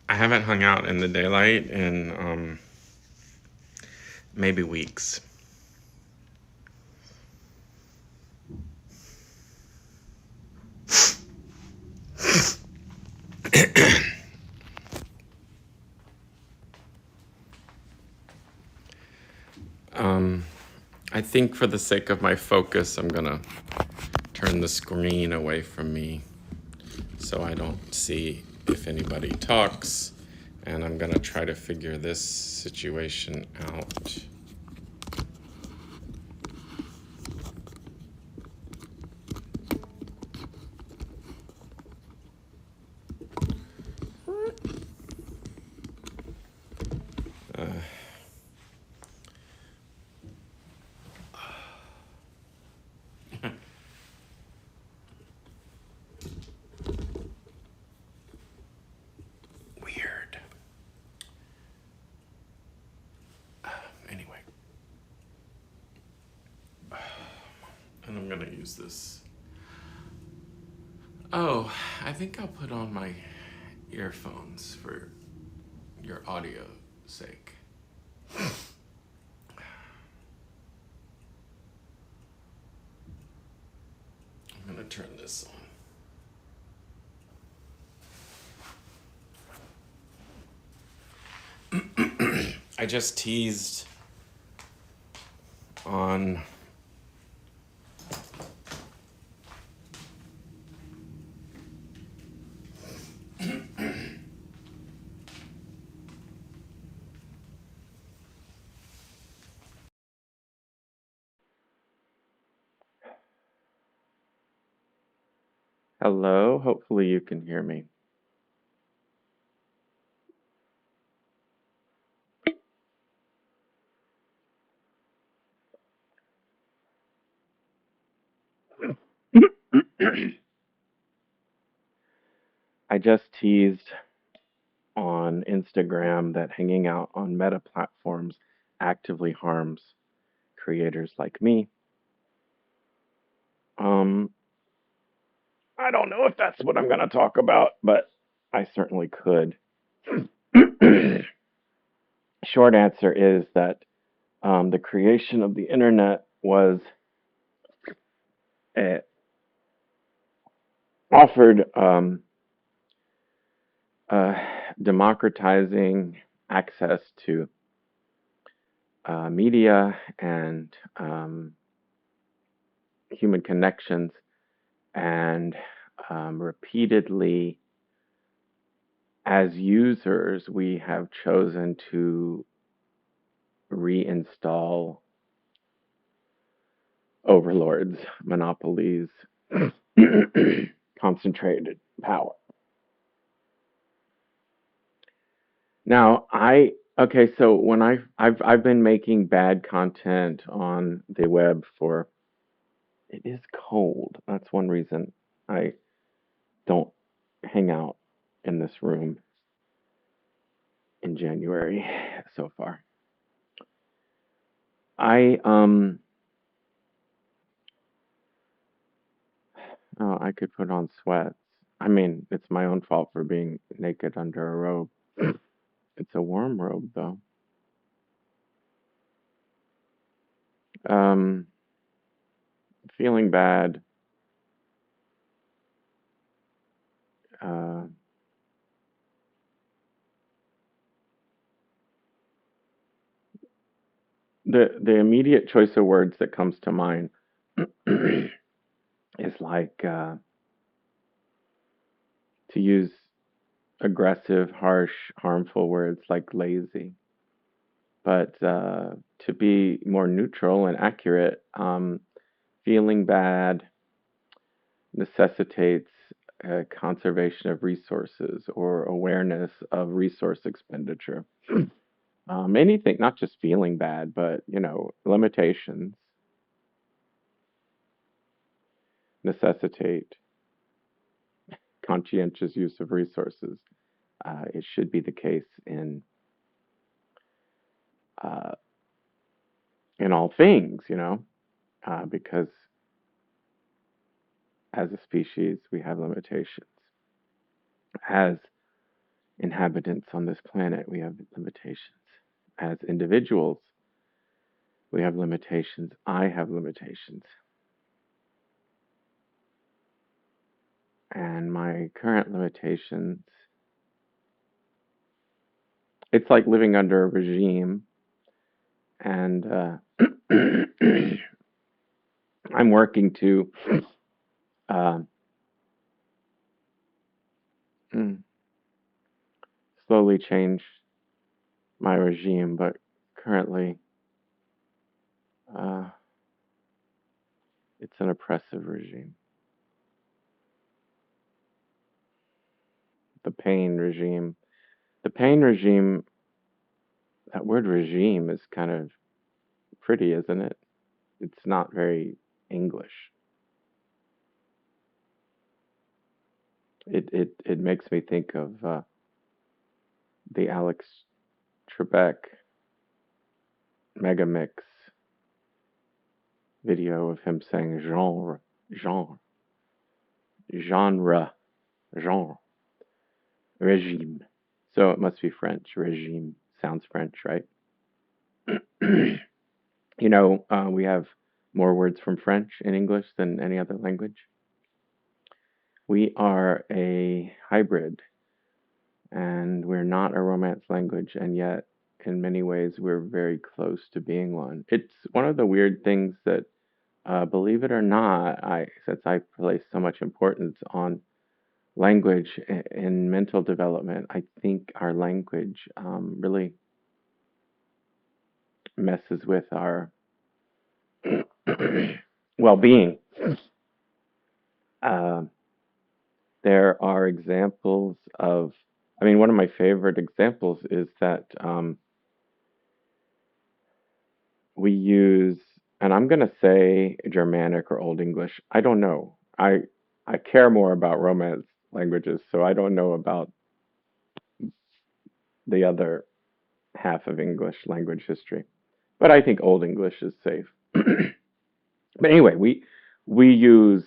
I haven't hung out in the daylight in maybe weeks. Um, I think for the sake of my focus, I'm gonna turn the screen away from me so I don't see if anybody talks, and I'm gonna try to figure this situation out. Uh, Weird. Anyway, and I'm gonna use this. Oh, I think I'll put on my earphones for your audio sake. I'm gonna turn this on. I just teased on hello, hopefully you can hear me. I just teased on Instagram that hanging out on meta platforms actively harms creators like me. Um, I don't know if that's what I'm going to talk about, but I certainly could. Short answer is that the creation of the internet was uh, offered uh, democratizing access to media and human connections, and repeatedly, as users, we have chosen to reinstall overlords, monopolies, concentrated power. Now, okay, so when I've been making bad content on the web for it is cold. That's one reason I don't hang out in this room in January so far. I oh, I could put on sweats. I mean, it's my own fault for being naked under a robe. It's a warm robe though. Um, Feeling bad. Uh, the immediate choice of words that comes to mind is like to use aggressive, harsh, harmful words like lazy. But to be more neutral and accurate, feeling bad necessitates conservation of resources or awareness of resource expenditure. Anything, not just feeling bad, but limitations necessitate conscientious use of resources. It should be the case uh, in all things, because as a species we have limitations. As inhabitants on this planet, we have limitations. As individuals, we have limitations. I have limitations. And my current limitations, it's like living under a regime. And I'm working to uh, mm, slowly change my regime, but currently uh, it's an oppressive regime. The pain regime. The pain regime, that word regime is kind of pretty, isn't it? It's not very English. It makes me think of the Alex Trebek Megamix video of him saying genre, genre, regime. So it must be French. Regime sounds French, right? We have more words from French in English than any other language. We are a hybrid, and we're not a Romance language, and yet, in many ways, we're very close to being one. It's one of the weird things that, believe it or not, since I place so much importance on language in mental development, I think our language really messes with our well-being. Uh, there are examples of, I mean, one of my favorite examples is that we use, and I'm going to say Germanic or Old English. I don't know. I care more about Romance languages, so I don't know about the other half of English language history. But I think Old English is safe. But anyway, we use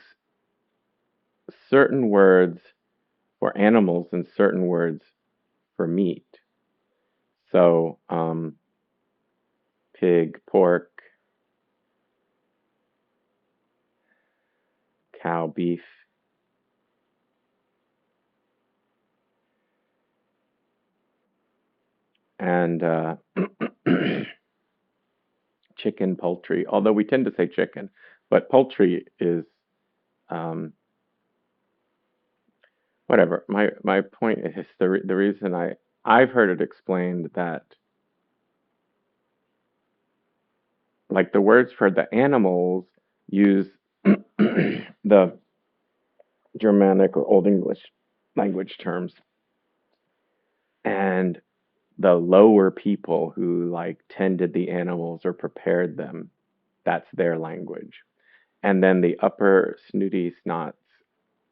certain words for animals and certain words for meat. So, pig, pork, cow, beef, and chicken, poultry. Although we tend to say chicken, but poultry is um, whatever. My point is the reason I've heard it explained that like the words for the animals use the Germanic or Old English language terms, and the lower people who like tended the animals or prepared them, that's their language. And then the upper snooty snots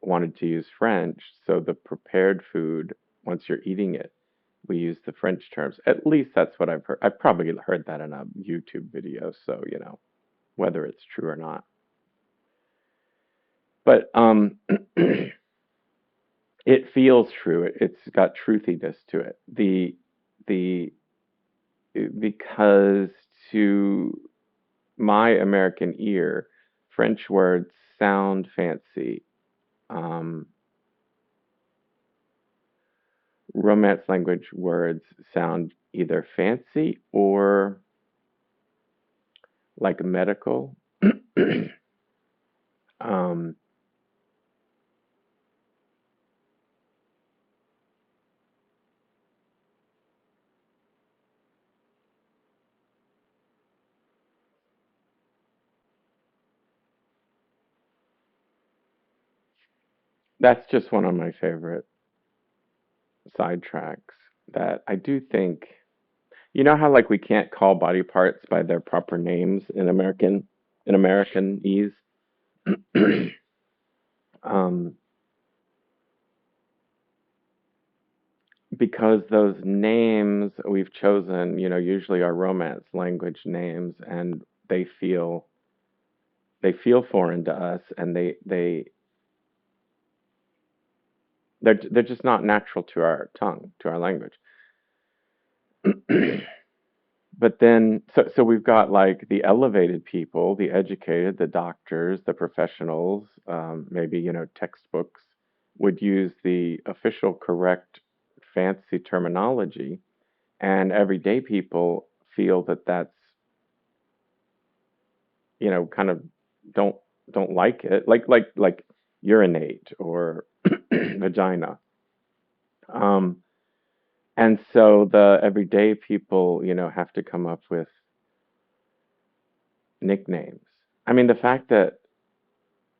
wanted to use French, so the prepared food, once you're eating it, we use the French terms. At least that's what I've heard. I've probably heard that in a YouTube video, so whether it's true or not. But it feels true. It's got truthiness to it. The because to my American ear, French words sound fancy. Um, Romance language words sound either fancy or like medical. um, that's just one of my favorite sidetracks that I do think. You know how like we can't call body parts by their proper names in Americanese? um, because those names we've chosen, usually are Romance language names, and they feel foreign to us, and they They're just not natural to our tongue, to our language. But then, so we've got like the elevated people, the educated, the doctors, the professionals, maybe, textbooks would use the official correct fancy terminology, and everyday people feel that that's, kind of don't don't like it, like urinate or vagina. Um, and so the everyday people, have to come up with nicknames. I mean, the fact that,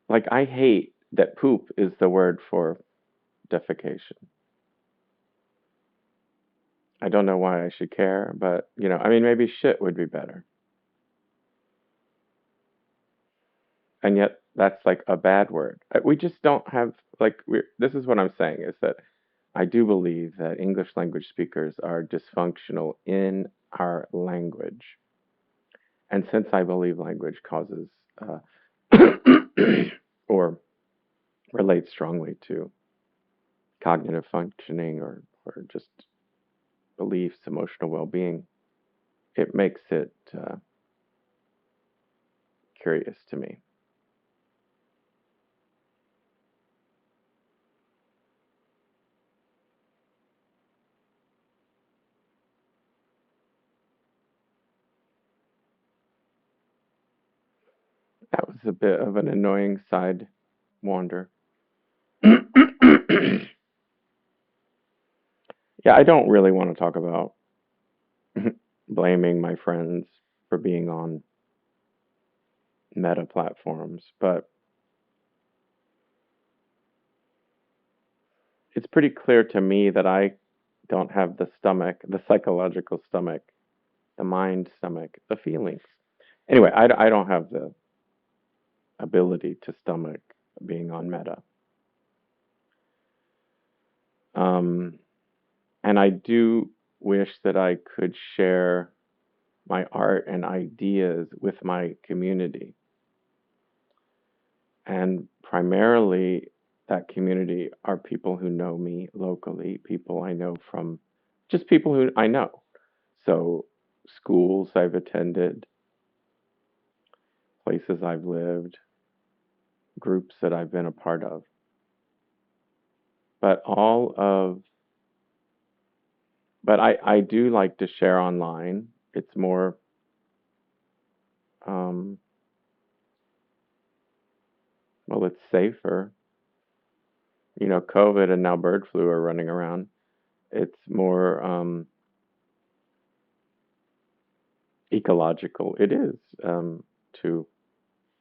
like, I hate that poop is the word for defecation. I don't know why I should care, but, I mean, maybe shit would be better. And yet, that's like a bad word. We just don't have, like, this is what I'm saying is that I do believe that English language speakers are dysfunctional in our language. And since I believe language causes uh, or relates strongly to cognitive functioning or just beliefs, emotional well being, it makes it curious to me. That was a bit of an annoying side wander. Yeah, I don't really want to talk about blaming my friends for being on meta platforms, but it's pretty clear to me that I don't have the stomach, the psychological stomach, the mind stomach, the feelings. Anyway, I don't have the ability to stomach being on meta. Um, and I do wish that I could share my art and ideas with my community. And primarily, that community are people who know me locally, people I know from just people who I know. So, schools I've attended, places I've lived, groups that I've been a part of. But I do like to share online. It's more, um, well, it's safer. COVID and now bird flu are running around. It's more ecological. It is, to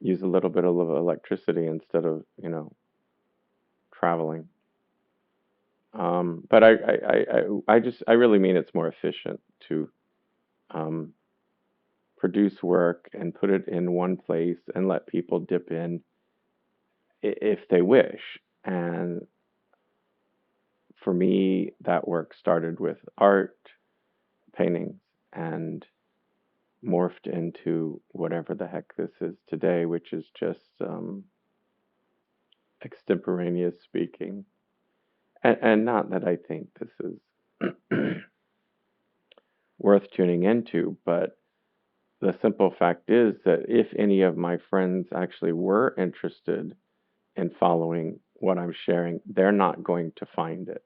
use a little bit of electricity instead of, traveling. But I really mean it's more efficient to um, produce work and put it in one place and let people dip in if they wish. And for me, that work started with art, paintings, and morphed into whatever the heck this is today, which is just extemporaneous speaking. And not that I think this is worth tuning into, but the simple fact is that if any of my friends actually were interested in following what I'm sharing, they're not going to find it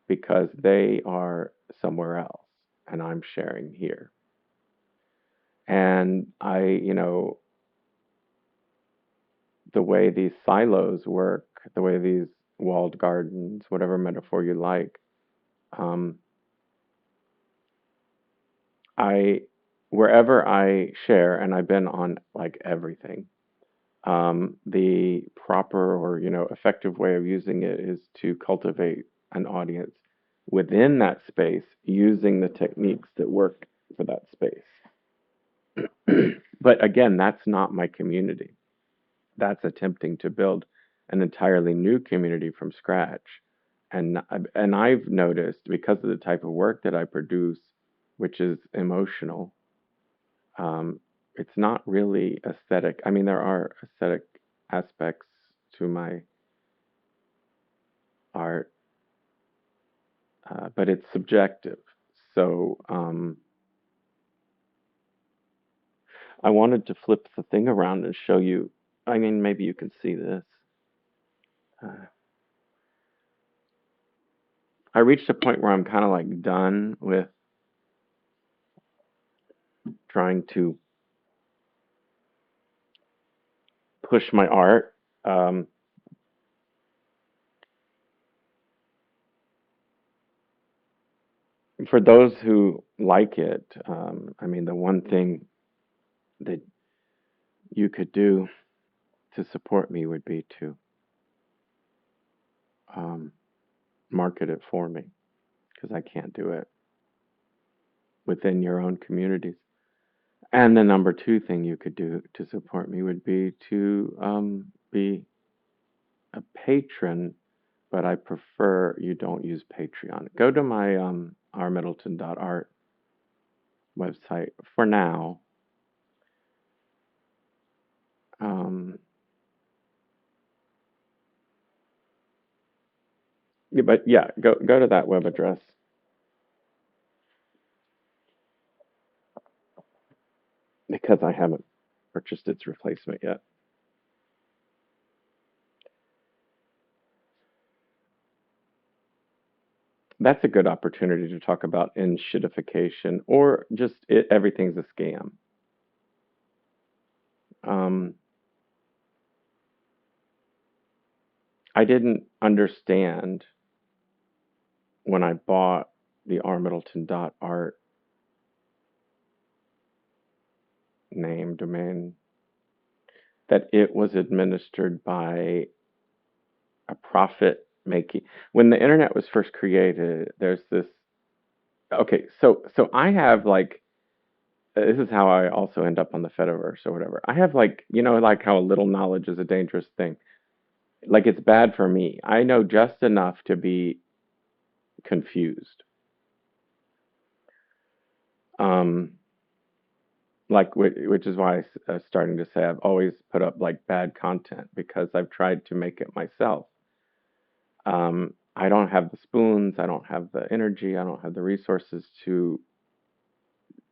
because they are somewhere else and I'm sharing here. And the way these silos work, the way these walled gardens, whatever metaphor you like, um, I, wherever I share, and I've been on like everything, the proper or effective way of using it is to cultivate an audience within that space using the techniques that work for that space. But again, that's not my community. That's attempting to build an entirely new community from scratch. And I've noticed because of the type of work that I produce, which is emotional, um, it's not really aesthetic. I mean, there are aesthetic aspects to my art, but it's subjective. So I wanted to flip the thing around and show you. I mean, maybe you can see this. Uh, I reached a point where I'm kind of like done with trying to push my art. Um, for those who like it, I mean, the one thing that you could do to support me would be to um, market it for me because I can't do it within your own communities. And the number two thing you could do to support me would be to be a patron, but I prefer you don't use Patreon. Go to my rmiddleton.art website for now. Um, yeah, but yeah, go to that web address because I haven't purchased its replacement yet. That's a good opportunity to talk about enshittification or just everything's a scam. Um, I didn't understand when I bought the rmiddleton.art name domain that it was administered by a profit making. When the internet was first created, there's this. Okay, so I have like this is how I also end up on the Fediverse or whatever. I have like like how a little knowledge is a dangerous thing. Like it's bad for me. I know just enough to be confused. Um, like which is why I'm starting to say I've always put up like bad content because I've tried to make it myself. I don't have the spoons, I don't have the energy, I don't have the resources to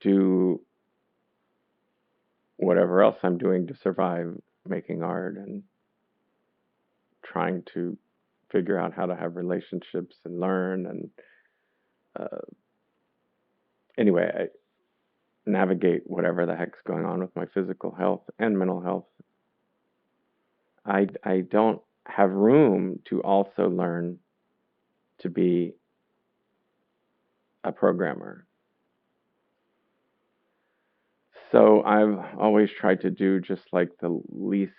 do whatever else I'm doing to survive making art and trying to figure out how to have relationships and learn and uh, anyway, I navigate whatever the heck's going on with my physical health and mental health. I don't have room to also learn to be a programmer. So I've always tried to do just like the least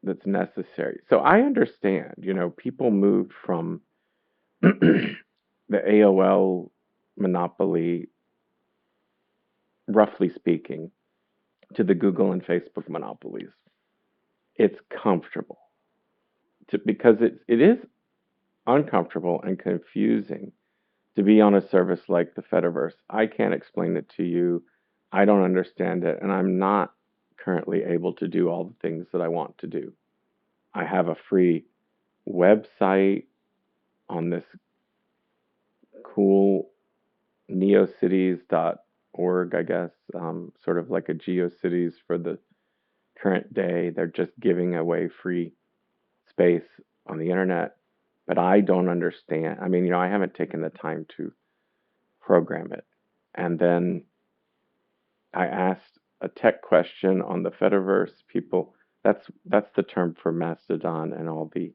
that's necessary. So I understand, people moved from the AOL monopoly, roughly speaking, to the Google and Facebook monopolies. It's comfortable because it is uncomfortable and confusing to be on a service like the Fediverse. I can't explain it to you. I don't understand it, and I'm not currently able to do all the things that I want to do. I have a free website on this cool neocities.org, I guess, sort of like a GeoCities for the current day. They're just giving away free space on the internet, but I don't understand. I mean, I haven't taken the time to program it. And then I asked a tech question on the Fediverse. People, that's the term for Mastodon and all the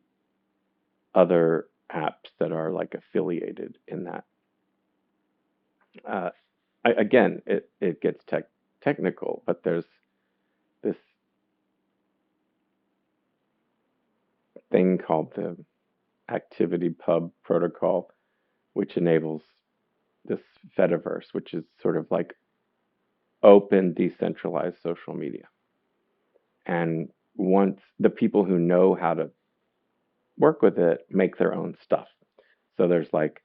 other apps that are like affiliated in that. Uh, again, it gets technical, but there's this thing called the ActivityPub protocol, which enables this Fediverse, which is sort of like open, decentralized social media. And once the people who know how to work with it make their own stuff. So there's like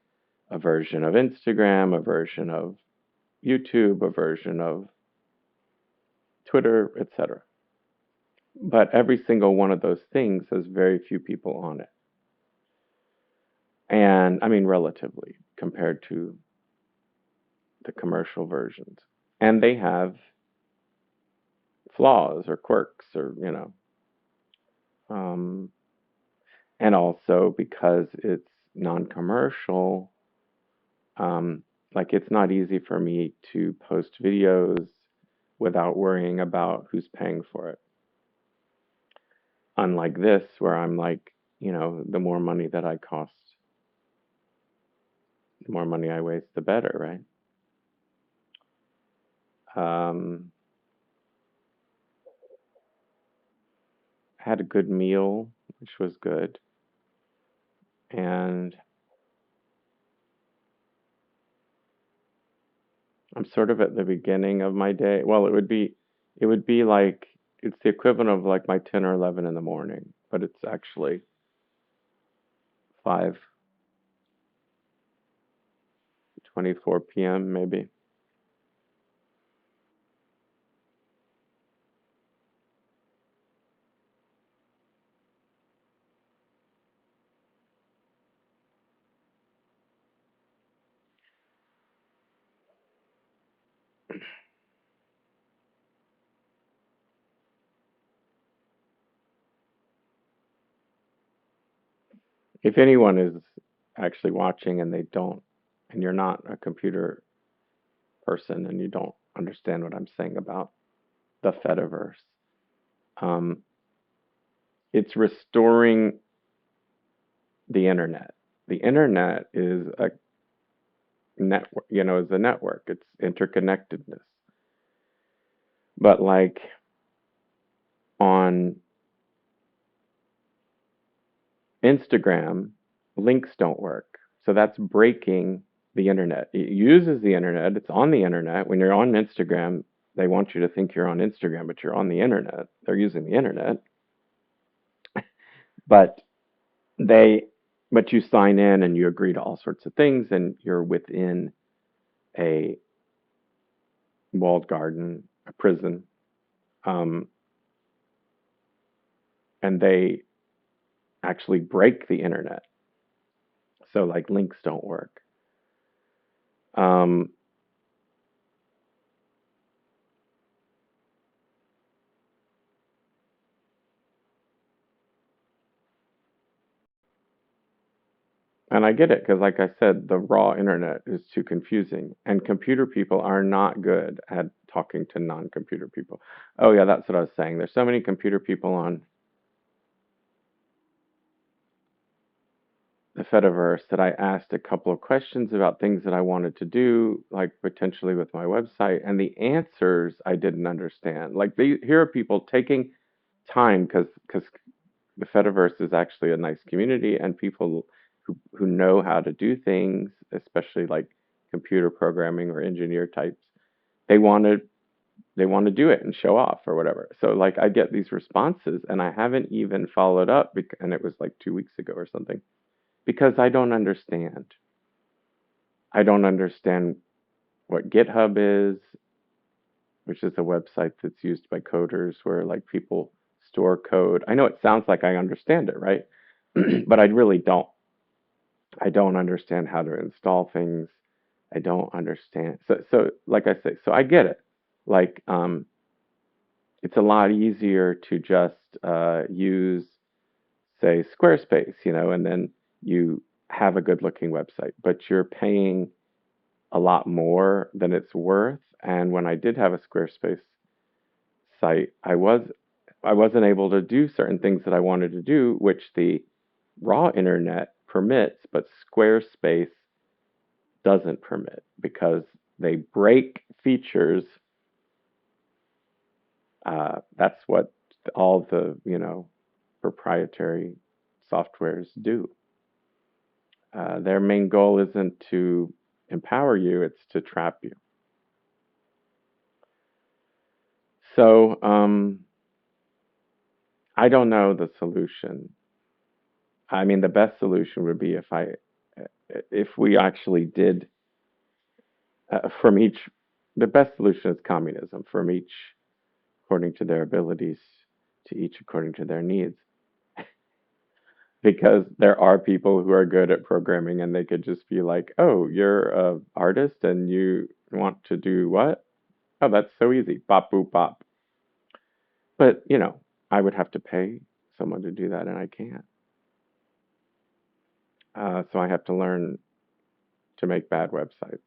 a version of Instagram, a version of YouTube, a version of Twitter, etc. But every single one of those things has very few people on it. And I mean, relatively compared to the commercial versions. And they have flaws or quirks or, um, and also because it's non-commercial, um, like it's not easy for me to post videos without worrying about who's paying for it. Unlike this, where I'm like, the more money that I cost, the more money I waste, the better, right? Um, had a good meal, which was good, and I'm sort of at the beginning of my day. Well, it would be like it's the equivalent of like my 10 or 11 in the morning, but it's actually 5:24 p.m. maybe. If anyone is actually watching and they don't, and you're not a computer person and you don't understand what I'm saying about the Fediverse, um, it's restoring the internet. The internet is a network, is a network. It's interconnectedness. But like on Instagram, links don't work. So that's breaking the internet. It uses the internet, it's on the internet. When you're on Instagram, they want you to think you're on Instagram, but you're on the internet. They're using the internet. But they but you sign in and you agree to all sorts of things and you're within a walled garden, a prison. Um, and they actually break the internet. So like links don't work. Um, And I get it because, like I said, the raw internet is too confusing, and computer people are not good at talking to non-computer people. Oh, yeah, that's what I was saying. There's so many computer people on the Fediverse that I asked a couple of questions about things that I wanted to do, like potentially with my website, and the answers I didn't understand. Like, here are people taking time because the Fediverse is actually a nice community and people who know how to do things, especially like computer programming or engineer types, they want to they want to do it and show off or whatever. So like I get these responses and I haven't even followed up and it was like 2 weeks ago or something because I don't understand. I don't understand what GitHub is, which is a website that's used by coders where like people store code. I know it sounds like I understand it, right? But I really don't. I don't understand how to install things. I don't understand. So like I say, so I get it. Like it's a lot easier to just use say Squarespace, and then you have a good looking website, but you're paying a lot more than it's worth. And when I did have a Squarespace site, I wasn't able to do certain things that I wanted to do, which the raw internet permits, but Squarespace doesn't permit because they break features. That's what all the proprietary softwares do. Their main goal isn't to empower you; it's to trap you. So I don't know the solution. I mean, the best solution would be if we actually did from each. The best solution is communism from each according to their abilities, to each according to their needs. because there are people who are good at programming and they could just be like, "Oh, you're a artist and you want to do what? Oh, that's so easy. Bop boop bop." But, I would have to pay someone to do that and I can't. So I have to learn to make bad websites.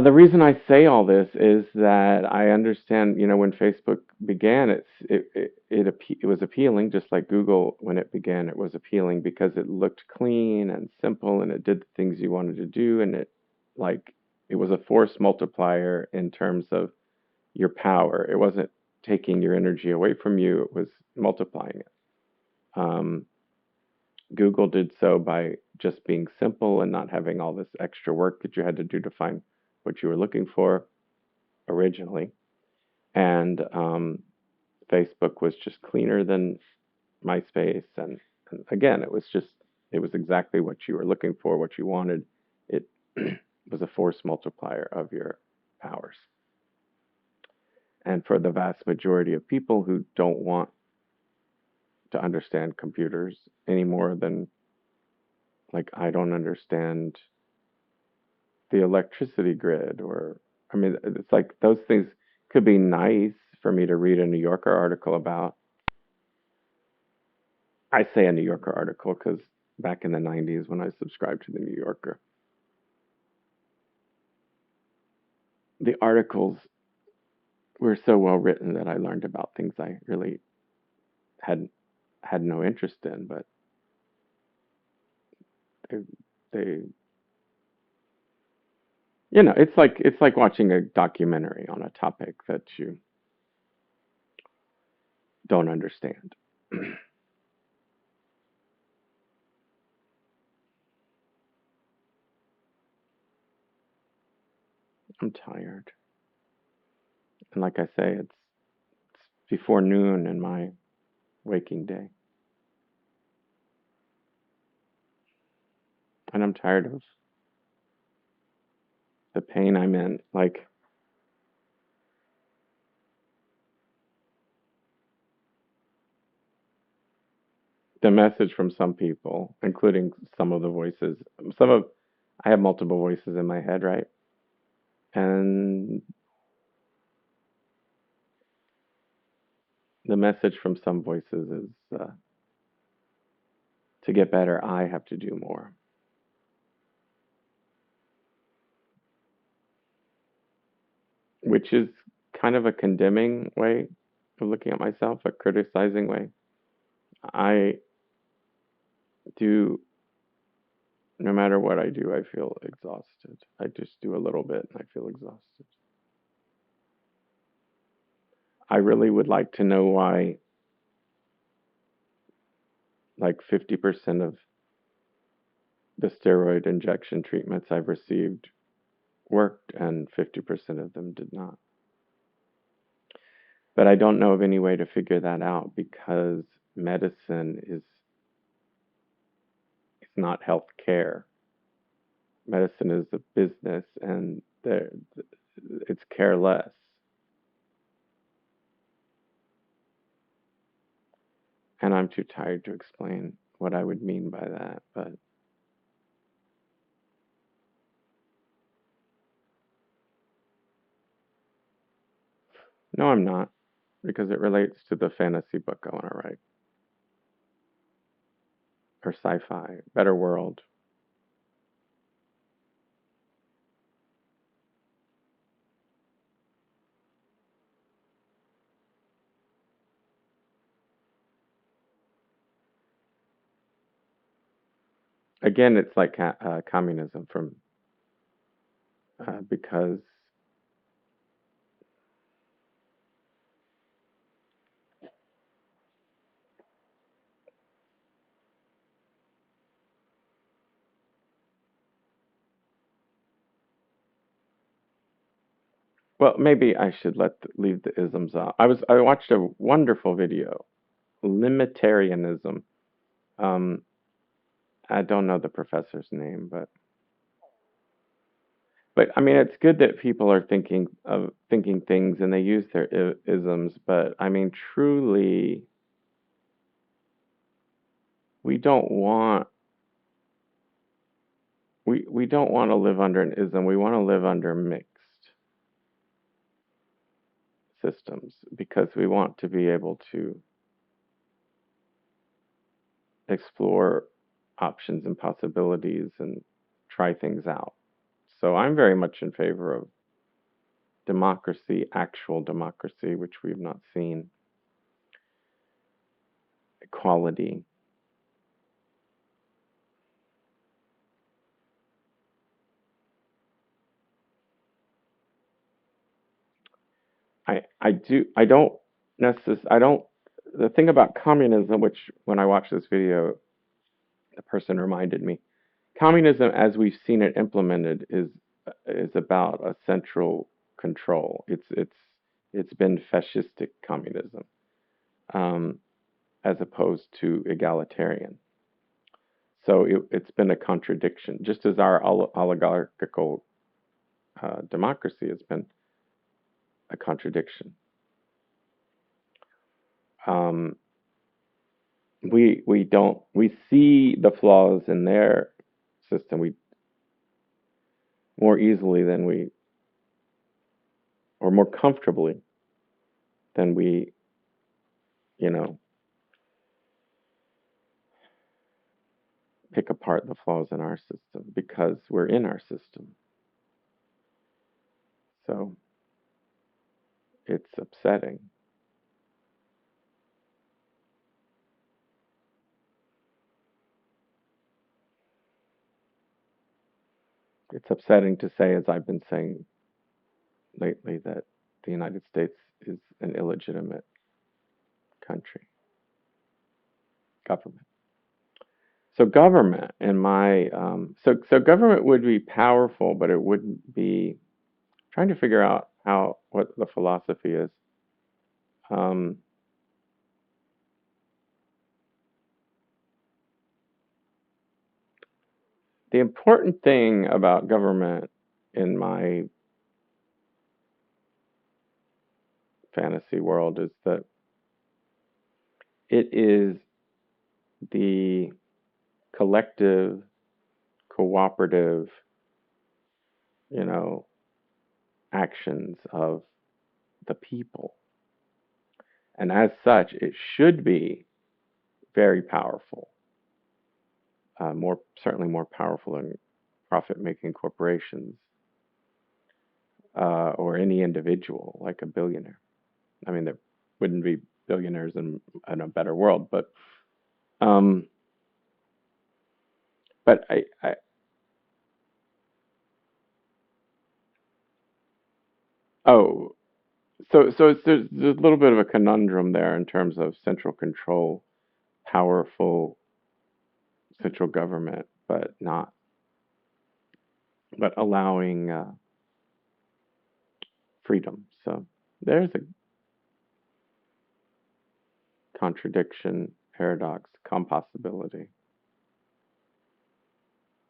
The reason I say all this is that I understand, when Facebook began, it was appealing, just like Google when it began. It was appealing because it looked clean and simple, and it did the things you wanted to do, and like, it was a force multiplier in terms of your power. It wasn't taking your energy away from you; it was multiplying it. Um, Google did so by just being simple and not having all this extra work that you had to do to find what you were looking for originally. And Facebook was just cleaner than MySpace. And again, it was exactly what you were looking for, what you wanted. It was a force multiplier of your powers. And for the vast majority of people who don't want to understand computers any more than, like, I don't understand the electricity grid, or I mean, it's like those things could be nice for me to read a New Yorker article about. I say a New Yorker article because back in the 90s when I subscribed to the New Yorker, the articles were so well written that I learned about things I really had had no interest in, but they, they it's like watching a documentary on a topic that you don't understand. I'm tired. And like I say, it's before noon in my waking day. And I'm tired of the pain I'm in. Like, the message from some people, including some of the voices, some of I have multiple voices in my head, right? And the message from some voices is, to get better, I have to do more, which is kind of a condemning way of looking at myself, a criticizing way. I do, no matter what I do, I feel exhausted. I just do a little bit and I feel exhausted. I really would like to know why, like, 50% of the steroid injection treatments I've received worked and 50% of them did not. But I don't know of any way to figure that out because medicine is not health care. Medicine is a business and it's careless. And I'm too tired to explain what I would mean by that. But no, I'm not, because it relates to the fantasy book I want to write, or sci fi, Better World. Again, it's like communism because, well, maybe I should leave the isms out. I watched a wonderful video, Limitarianism. Um, I don't know the professor's name, but I mean it's good that people are thinking things and they use their isms. But I mean, truly, we don't want we don't want to live under an ism. We want to live under mixed systems because we want to be able to explore options and possibilities and try things out. So I'm very much in favor of democracy, actual democracy, which we've not seen, equality. I don't necessarily, I don't, the thing about communism, which when I watched this video, the person reminded me, communism as we've seen it implemented is about a central control. It's been fascistic communism, um, as opposed to egalitarian. So it's been a contradiction, just as our oligarchical democracy has been a contradiction. Um, we don't we see the flaws in their system we more easily than we or more comfortably than we you know pick apart the flaws in our system because we're in our system. So it's upsetting. It's upsetting to say, as I've been saying lately, that the United States is an illegitimate country government. So government, in my so government would be powerful, but it wouldn't be. Trying to figure out how what the philosophy is. Um, the important thing about government in my fantasy world is that it is the collective, cooperative, you know, actions of the people. And as such, it should be very powerful, more certainly more powerful than profit-making corporations or any individual like a billionaire. I mean, there wouldn't be billionaires in a better world, um, but oh, there's a little bit of a conundrum there in terms of central control, powerful central government, but not, but allowing freedom. So there's a contradiction, paradox, compossibility.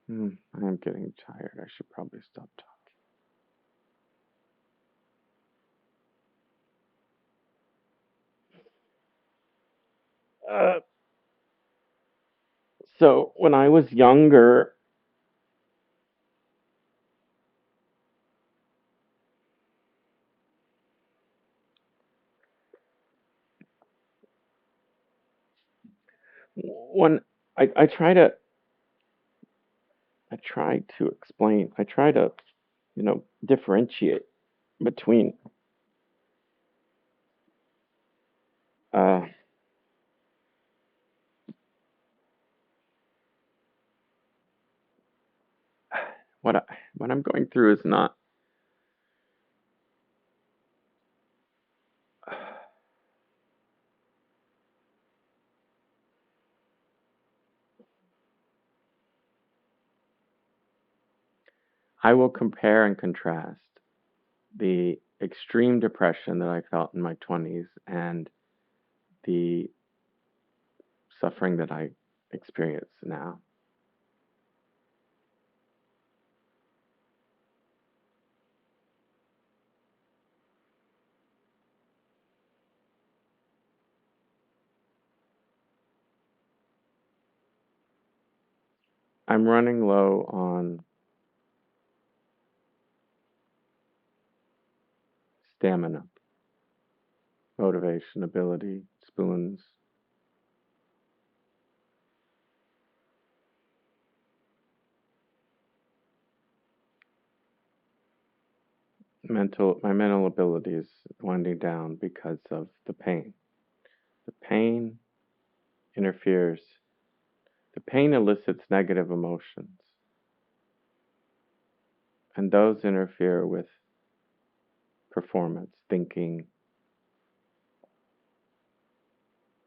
I am getting tired. I should probably stop talking. So when I was younger, when I try to explain, I try to, differentiate between uh, what I, what I'm going through is not. I will compare and contrast the extreme depression that I felt in my 20s and the suffering that I experience now. I'm running low on stamina, motivation, ability, spoons, my mental ability is winding down because of the pain. The pain interferes, the pain elicits negative emotions, and those interfere with performance, thinking,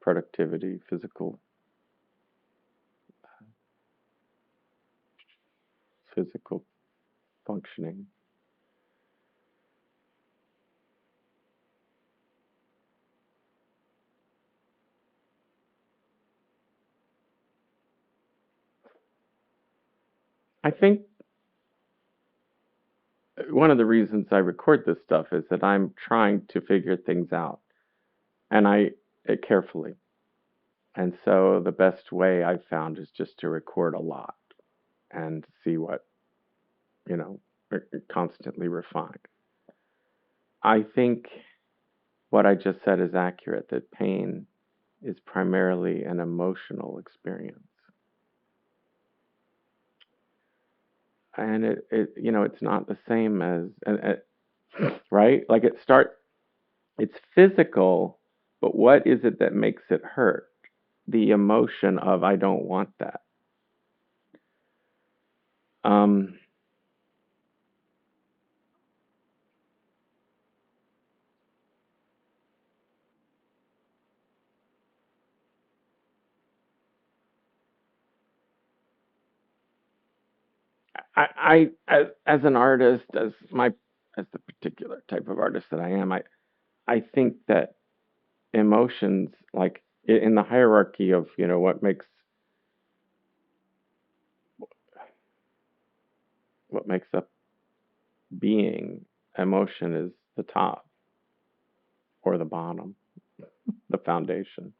productivity, physical functioning. I think one of the reasons I record this stuff is that I'm trying to figure things out, and carefully. And so the best way I've found is just to record a lot and see what, you know, constantly refine. I think what I just said is accurate, that pain is primarily an emotional experience. And it's not the same as, right? Like it's physical, but what is it that makes it hurt? The emotion of, I don't want that. Um, as an artist, as the particular type of artist that I am, I think that emotions, like in the hierarchy of, what makes up being, emotion is the top or the bottom, the foundation.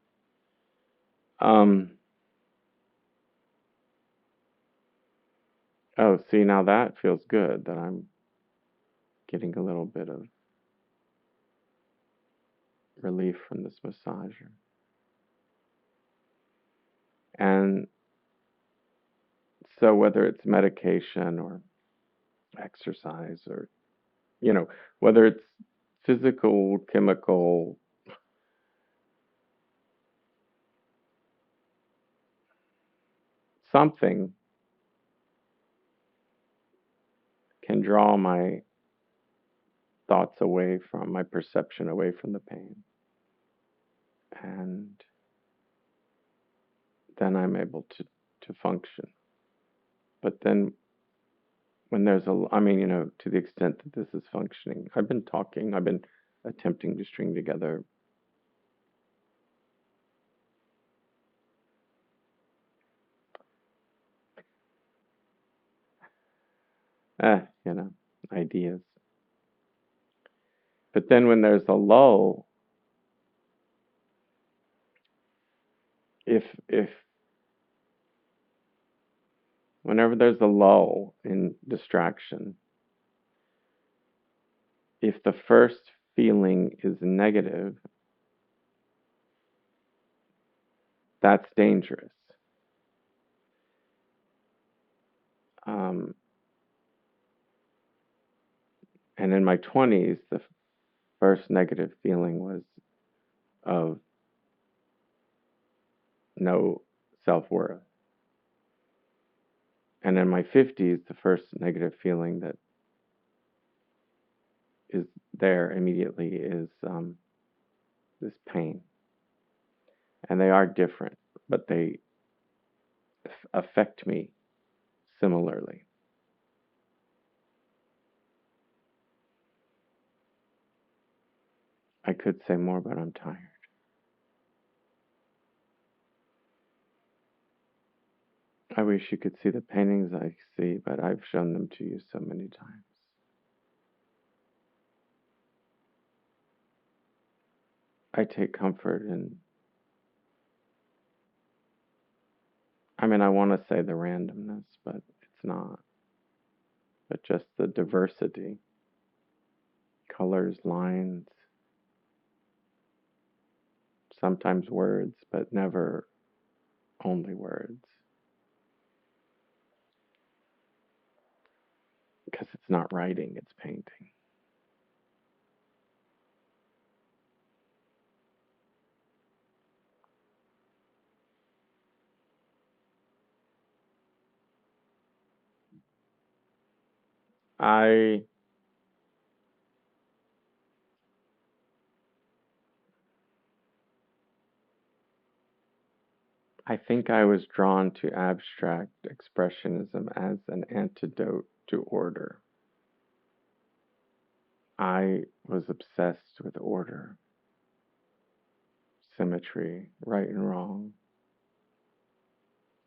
Um, oh, see, now that feels good that I'm getting a little bit of relief from this massager. And so whether it's medication or exercise or, whether it's physical, chemical, something can draw my thoughts away from my perception, away from the pain. And then I'm able to function. But then when I mean, to the extent that this is functioning, I've been attempting to string together, eh, you know, ideas. But then when there's a lull, if whenever there's a lull in distraction, if the first feeling is negative, that's dangerous. Um, and in my 20s, the first negative feeling was of no self worth. And in my 50s, the first negative feeling that is there immediately is this pain. And they are different, but they affect me similarly. I could say more, but I'm tired. I wish you could see the paintings I see, but I've shown them to you so many times. I take comfort in, I mean, I want to say the randomness, but it's not. But just the diversity, colors, lines, sometimes words, but never only words. Because it's not writing, it's painting. I I think I was drawn to abstract expressionism as an antidote to order. I was obsessed with order, symmetry, right and wrong,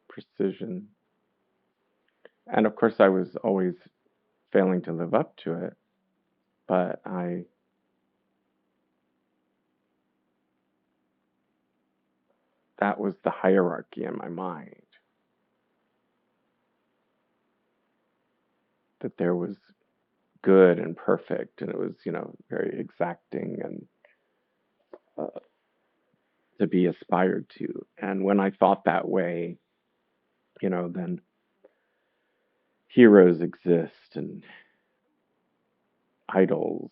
precision. And of course, I was always failing to live up to it, but that was the hierarchy in my mind, that there was good and perfect, and it was, very exacting and uh, to be aspired to. And when I thought that way, then heroes exist and idols.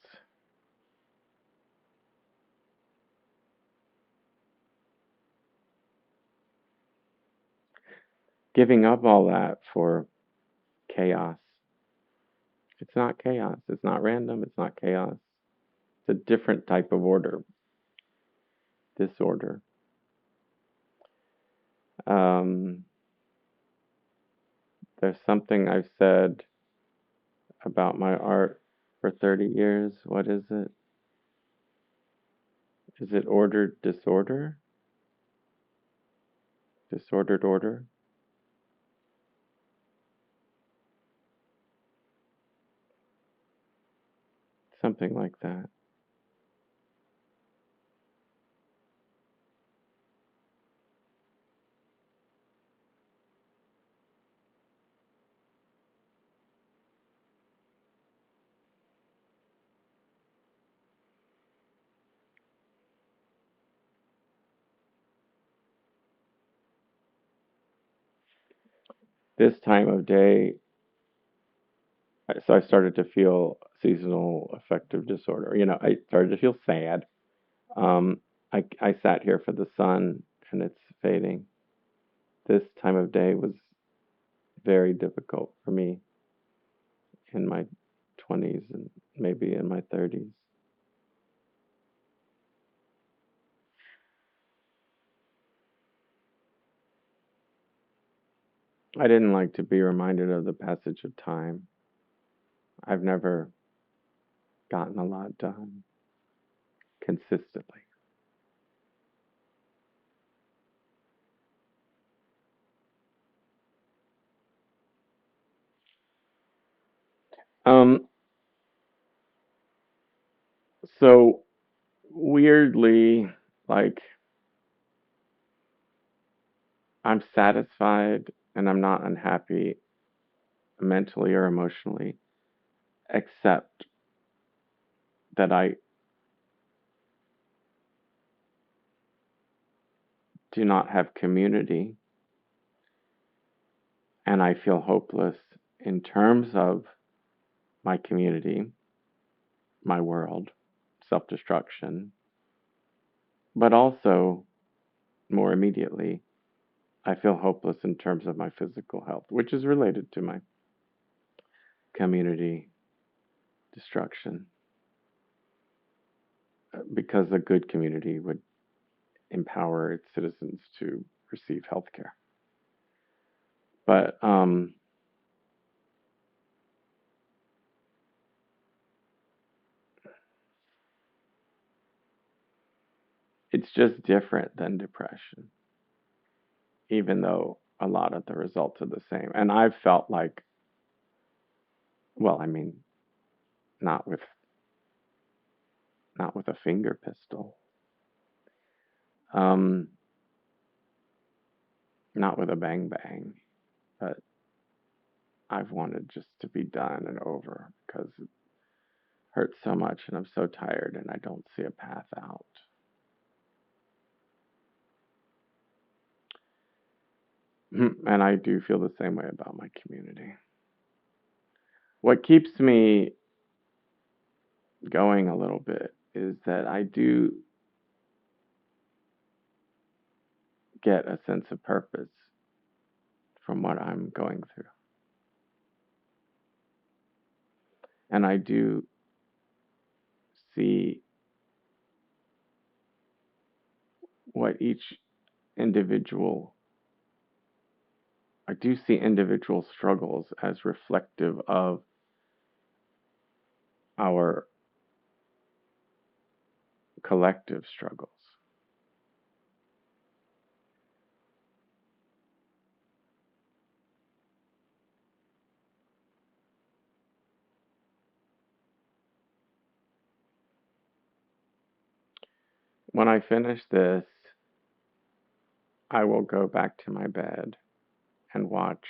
Giving up all that for chaos. It's not chaos. It's not random. It's not chaos. It's a different type of order, disorder. Um, there's something I've said about my art for 30 years. What is it? Is it ordered disorder? Disordered order? Something like that. This time of day, so I started to feel seasonal affective disorder. I started to feel sad. I sat here for the sun and it's fading. This time of day was very difficult for me in my 20s and maybe in my 30s. I didn't like to be reminded of the passage of time. I've never gotten a lot done consistently. Um, so weirdly, like, I'm satisfied and I'm not unhappy mentally or emotionally, except that I do not have community and I feel hopeless in terms of my community, my world, self destruction, but also more immediately, I feel hopeless in terms of my physical health, which is related to my community destruction, because a good community would empower its citizens to receive health care. But it's just different than depression, even though a lot of the results are the same. And I've felt like, well, I mean, not with not with a finger pistol. Um, Not with a bang bang, but I've wanted just to be done and over because it hurts so much and I'm so tired and I don't see a path out. And I do feel the same way about my community. What keeps me going a little bit is that I do get a sense of purpose from what I'm going through. And I do see what each individual, I do see individual struggles as reflective of our collective struggles. When I finish this, I will go back to my bed and watch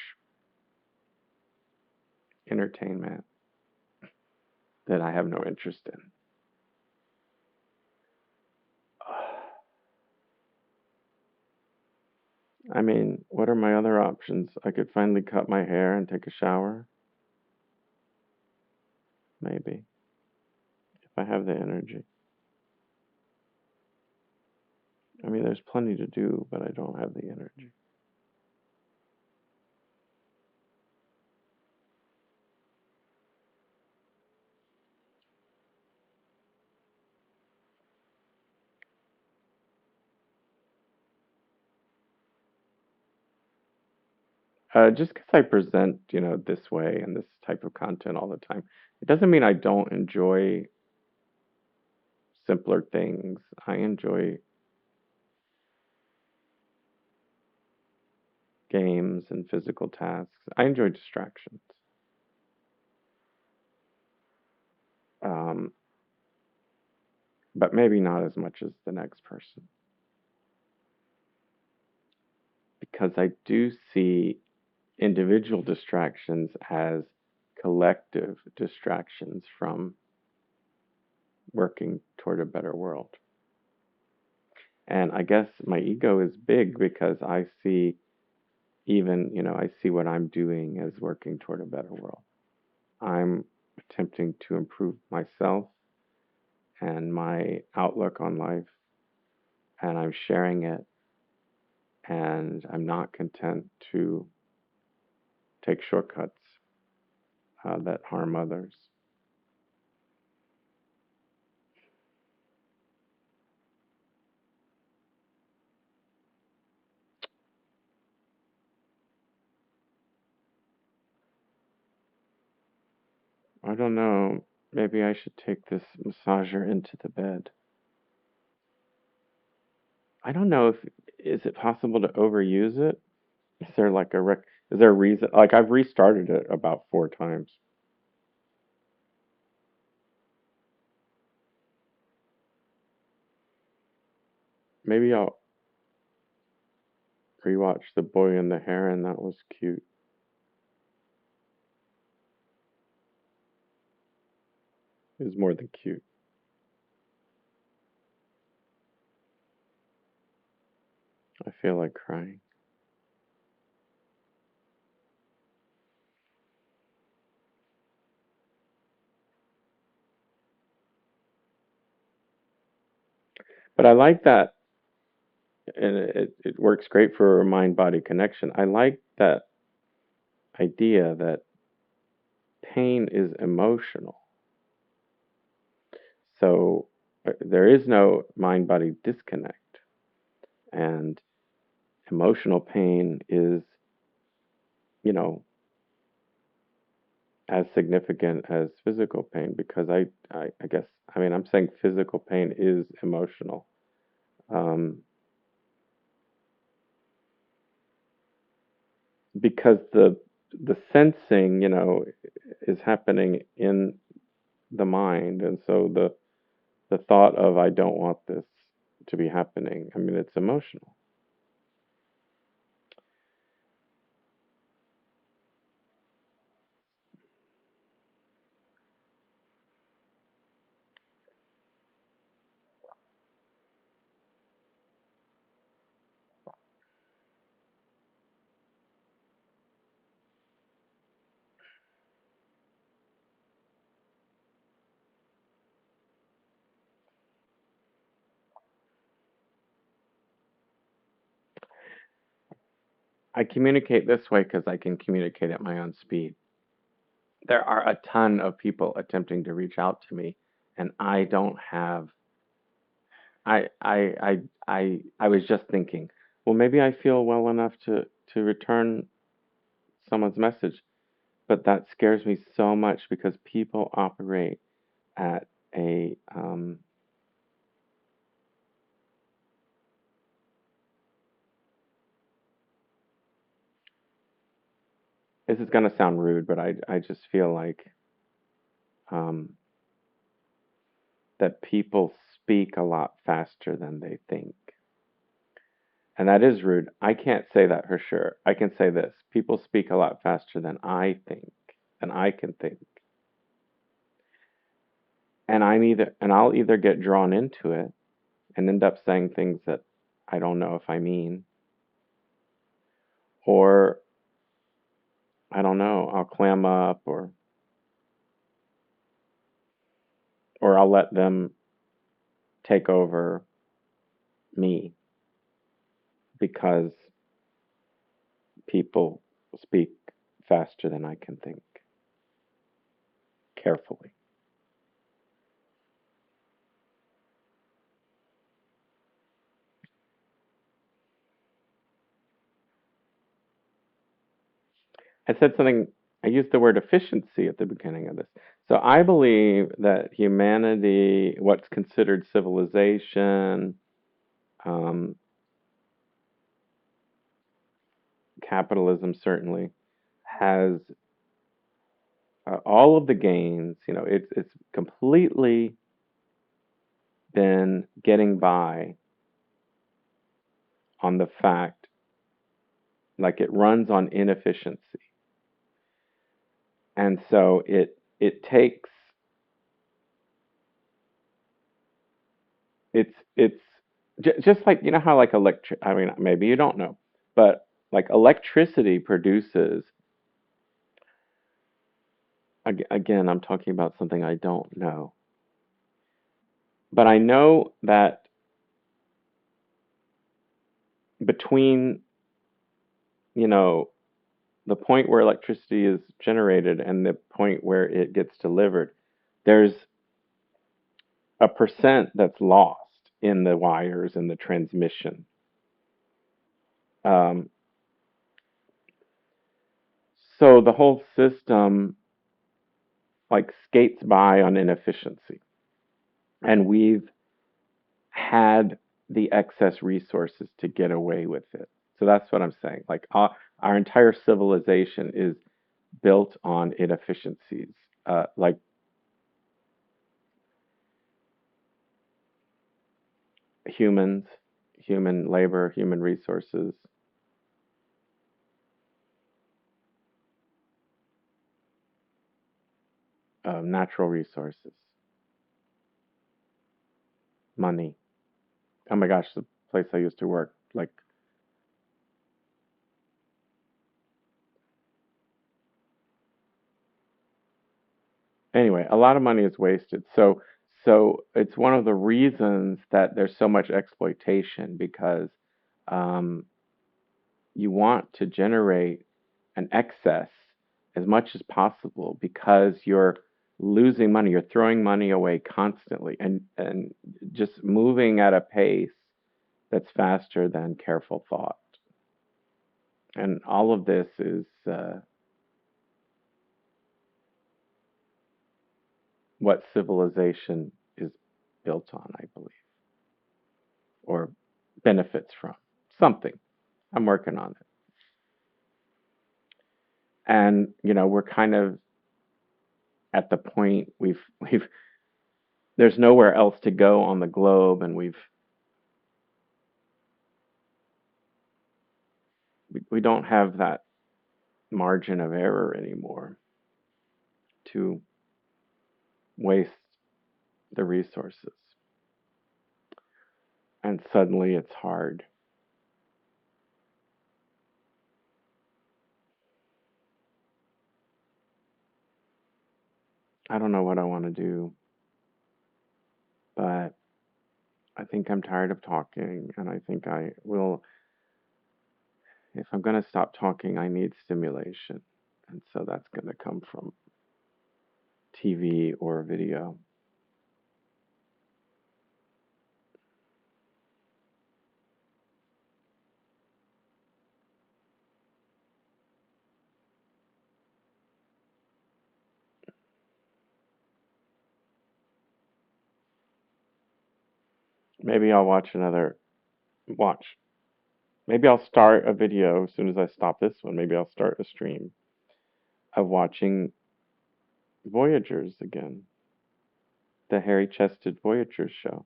entertainment that I have no interest in. I mean, what are my other options? I could finally cut my hair and take a shower, maybe, if I have the energy. I mean, there's plenty to do, but I don't have the energy. Just because I present, this way and this type of content all the time, it doesn't mean I don't enjoy simpler things. I enjoy games and physical tasks. I enjoy distractions. Um, but maybe not as much as the next person. Because I do see individual distractions as collective distractions from working toward a better world. And I guess my ego is big because I see I see what I'm doing as working toward a better world. I'm attempting to improve myself and my outlook on life, and I'm sharing it, and I'm not content to take shortcuts that harm others. I don't know. Maybe I should take this massager into the bed. I don't know if is it possible to overuse it? Is there like is there a reason? Like I've restarted it about 4 times. Maybe I'll rewatch The Boy and the Heron. That was cute. It was more than cute. I feel like crying. But I like that, and it works great for a mind body connection. I like that idea that pain is emotional. So there is no mind body disconnect. And emotional pain is, you know, as significant as physical pain because I guess, I mean, I'm saying physical pain is emotional. Um, because the sensing, is happening in the mind, and so the thought of I don't want this to be happening. I mean, it's emotional. I communicate this way because I can communicate at my own speed. There are a ton of people attempting to reach out to me, and I don't have. I was just thinking, well, maybe I feel well enough to return someone's message, but that scares me so much because people operate at a this is going to sound rude, but I just feel like um, that people speak a lot faster than they think. And that is rude. I can't say that for sure. I can say this. People speak a lot faster than I think, than I can think. And I'll either get drawn into it and end up saying things that I don't know if I mean, or I don't know, I'll clam up or I'll let them take over me because people speak faster than I can think carefully. I said something, I used the word efficiency at the beginning of this. So I believe that humanity, what's considered civilization, um, capitalism certainly, has all of the gains. It's completely been getting by on the fact, like it runs on inefficiency, and so it takes it's just like how like electric. I mean, maybe you don't know, but like electricity produces. Again, I'm talking about something I don't know, but I know that between you know the point where electricity is generated and the point where it gets delivered, there's a percent that's lost in the wires and the transmission. Um, so the whole system like skates by on inefficiency, and we've had the excess resources to get away with it. So that's what I'm saying. Like our entire civilization is built on inefficiencies, like humans, human labor, human resources, natural resources, money. Oh my gosh, the place I used to work, like anyway, a lot of money is wasted. So it's one of the reasons that there's so much exploitation because um, you want to generate an excess as much as possible because you're losing money, you're throwing money away constantly and just moving at a pace that's faster than careful thought. And all of this is what civilization is built on, I believe, or benefits from something. I'm working on it. And we're kind of at the point we've there's nowhere else to go on the globe, and we don't have that margin of error anymore to waste the resources. And suddenly it's hard. I don't know what I want to do, but I think I'm tired of talking, and I think I will If I'm going to stop talking, I need stimulation. And so that's going to come from TV or video. Maybe I'll watch. Maybe I'll start a video as soon as I stop this one. Maybe I'll start a stream of watching Voyagers again, the hairy chested Voyagers show.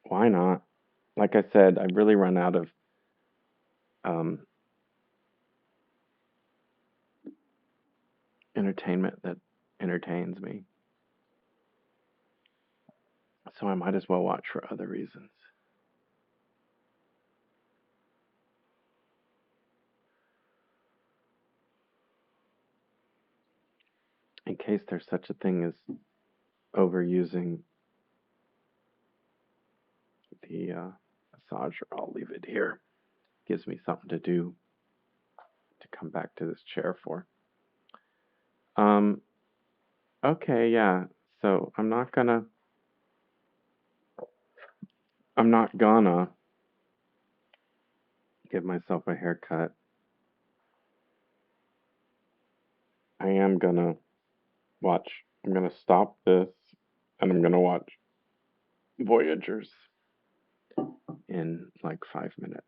Why not? Like I said, I've really run out of um, entertainment that entertains me. So I might as well watch for other reasons. In case there's such a thing as overusing the massager, I'll leave it here. Gives me something to do to come back to this chair for. Um, okay, yeah. So I'm not gonna give myself a haircut. I am gonna watch. I'm gonna stop this and I'm gonna watch Voyagers in like 5 minutes.